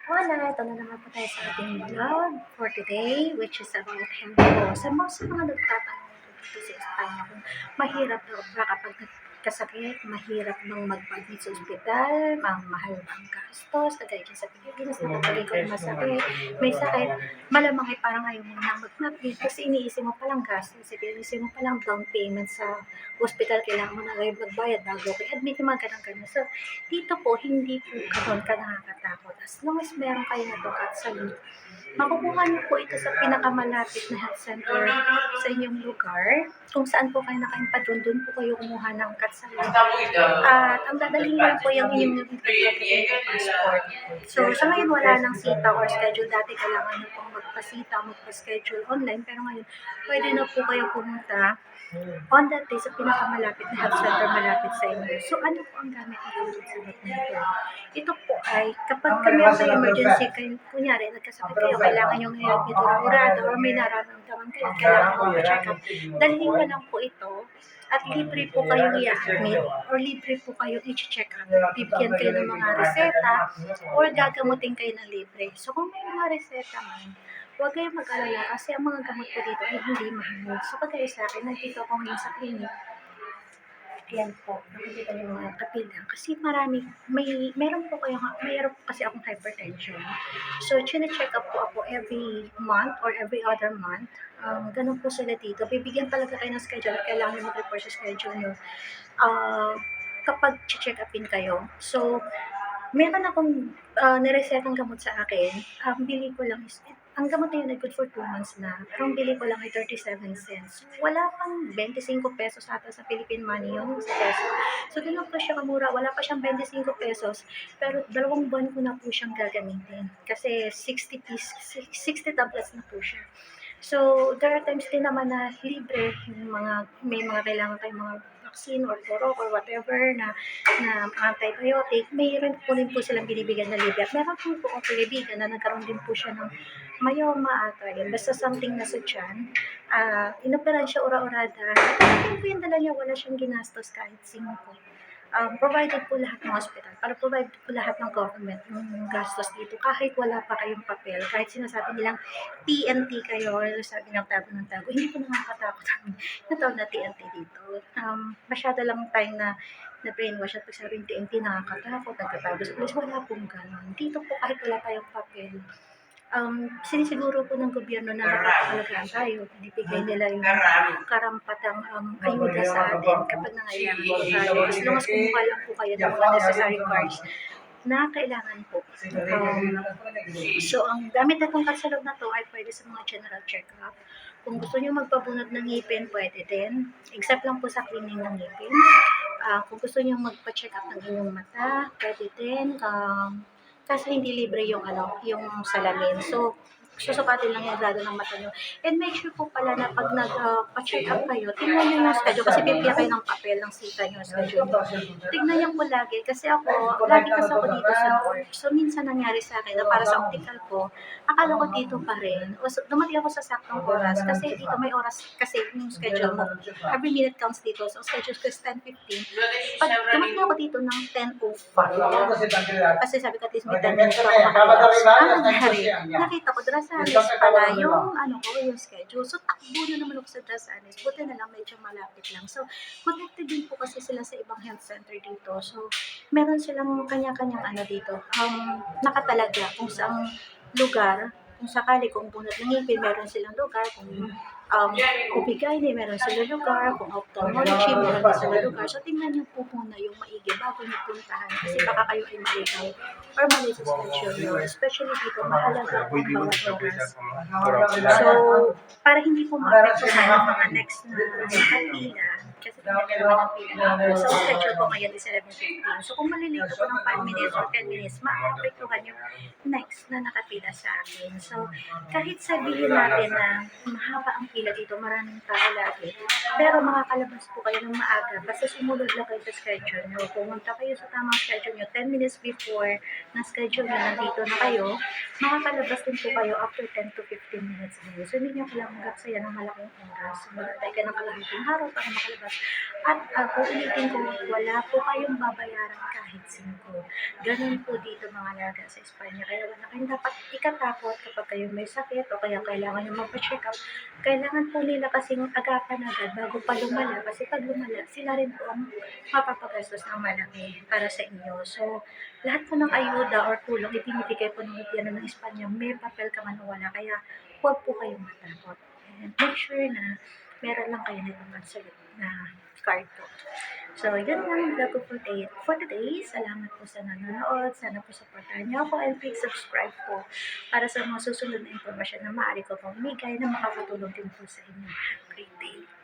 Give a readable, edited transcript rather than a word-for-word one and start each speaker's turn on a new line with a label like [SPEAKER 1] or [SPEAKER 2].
[SPEAKER 1] Wala, ito na naman po tayo sa ating vlog for today, which is about health po. Sa mga nagtatanong dito sa Espanya kung mahirap daw ba kapag nagkasakit, mahirap bang mag-admit sa ospital, mahal bang gastos, kagaya dyan sa Pilipinas, napapagay ko yung masakit, may sakit, malamang ay parang ayaw mo na mag-admit kasi iniisip mo palang gastos, iniisip mo palang down payment sa hospital, kailangan mo na kayo magbayad bago i-admit yung mga ganang-ganang. So, dito po, hindi po gano'n ka nakakatakot. As long as meron kayo natukat sa loob, makukuha niyo po ito sa pinakamalapit na health center sa inyong lugar. Kung saan po kayo naka-empadron, doon po kayo kumuha ng cut sa loob. At ang dadalhin lang po yung inyong passport. So, sa ngayon wala nang sita or schedule. Dati kailangan nyo pong magpasita, magpa-schedule online. Pero ngayon, pwede na po kayo pumunta on that day sa pinakamalapit na health center malapit sa inyo. So, ano po ang gamit ng sagot nito? Ito po ay, kapag meron kayo emergency, kayo, kunyari, nagkasakit kayo, kailangan yung i-admit urada or may nararamdaman kayo, kailangan po ma-check up. Dalhin mo lang po ito at libre po kayong i-admit or libre po kayong i-check up. Bibigyan kayo ng mga reseta or gagamutin kayo ng libre. So, kung may mga reseta man, huwag kayong mag-alala kasi ang mga gamot po dito ay hindi mahal. So, kagaya sa akin, nandito ako ngayon sa clinic. Ayan po, nakikita niyo mga kapila. Kasi meron po kasi akong hypertension. So, chine-check up po ako every month or every other month. Ganun po sila dito. Bibigyan talaga kayo ng schedule at kailangan nyo mag-report sa schedule nyo. Kapag check upin kayo. So, meron akong niresetang gamot sa akin. Ang bili ko lang is, ang gamot na yun ay good for 2 months na. Pero ang bili ko lang ay 37 cents. Wala pang 25 pesos ata sa Philippine money yun, sa peso. So, ganun pa siya kamura. Wala pa siyang 25 pesos. Pero 2 buwan ko na po siyang gagamitin. Kasi 60 tablets na po siya. So, there are times din naman na libre, may mga kailangan kayong mga vaccine or turok or whatever na antibiotic, mayroon po rin po silang binibigyan na libre. At meron po akong kaibigan na nagkaroon din po siya ng myoma ata yun, basta something na sa tiyan. Inoperan siya ura-urada. Ito po yung dala niya, wala siyang ginastos kahit 5. Provided po lahat ng hospital, para provide po lahat ng government yung gastos dito, kahit wala pa kayong papel, kahit sinasabi nilang TNT kayo, or sabi ng tago, hindi po nakakatakot ang natawag na TNT dito. Masyado lang tayo na brainwash at pag sabing TNT nakakatakot, nagtatago sa police, wala pong ganon. Dito po kahit wala tayong papel, sinisiguro po ng gobyerno na napapahalagaan tayo, binibigay nila yung karampatang ayuda sa atin kapag nangailangan po tayo. As long as kumuha lang po kayo ng mga necessary cards na kailangan po. So, ang gamit na itong kasalog na to ay pwede sa mga general check-up. Kung gusto nyo magpabunod ng ngipin, pwede din. Except lang po sa cleaning ng ngipin. Kung gusto nyo magpa-check up ng inyong mata, pwede din. Kasi hindi libre yung yung salamin. So, susukatin lang yung grado ng mata nyo. And make sure po pala na pag nag-check up kayo, tingnan nyo yung schedule kasi bibigyan kayo ng papel ng sita nyo, schedule nyo. Tingnan nyo po lagi kasi lagi kasi ako dito sa work. So, minsan nangyari sa akin na para sa optical ko, akala ko dito pa rin. Dumating ako sa saktong oras kasi dito may oras kasi yung schedule mo. Every minute counts dito. So, schedule ko is 10:15. Pag dumating ako dito ng 10:05, kasi sabi ko at least may 10 minutes pa ako makalabas. Ang nangyari, nakita ko Drasanes pala yung schedule. So, takbo na naman ako sa Drasanes. Buti na lang medyo malapit lang. So, connected din po kasi sila sa ibang health center dito. So, meron silang kanya-kanyang dito. Nakatalaga kung saang lugar, kung sakali, kung bunot ng ngipin, meron silang lugar, kung OB-GYN, meron silang lugar, kung ophthalmology, meron silang lugar. So, tingnan niyo po muna yung maigi bago niyo puntahan kasi baka kayo ay maligaw or mali sa schedule nyo. Especially dito, mahalaga po ang bawat oras. So, para hindi po maapektuhan ang mga next na pila, kasi pinagkaroon ng pila na sa schedule ko ngayon is 11:15. So, kung malilito ko ng 5 minutes or 10 minutes, maapektuhan yung next na nakapila sa akin. So, kahit sabihin natin na mahaba ang pila dito, maraming tao lagi, pero makakalabas po kayo ng maaga. Basta sumunod lang kayo sa schedule nyo. Pumunta kayo sa tamang schedule nyo, 10 minutes before na schedule nyo, nandito na kayo, makakalabas din po kayo after 10 to 15 minutes din. So, hindi nyo kailangan magsaya ng malaking oras. Magantay ka ng kalahating araw para makalabas. At uulitin ko, wala po kayong babayaran kahit 5. Ganun po dito mga laga sa Espanya. Kaya Kaya wala kayong dapat ikatakot kapag kayo may sakit o kaya kailangan nyo magpa-check up. Kailangan po nila kasing agapan agad bago pa lumala kasi pag lumala, sila rin po ang mapapagastos ng malaki para sa inyo. So, lahat po ng ayuda or tulong ibinibigay po ng gobyerno ng Espanya, may papel ka man o wala. Kaya huwag po kayong matakot. And make sure na meron lang kayo nitong absolute na card po. So, yun lang ang vlog ko for today. Salamat po sa nanonood. Sana po supportahan niyo ako and please subscribe po para sa mga susunod na impormasyon na maaari ko pong ibigay na makakatulong din po sa inyo. Have a great day.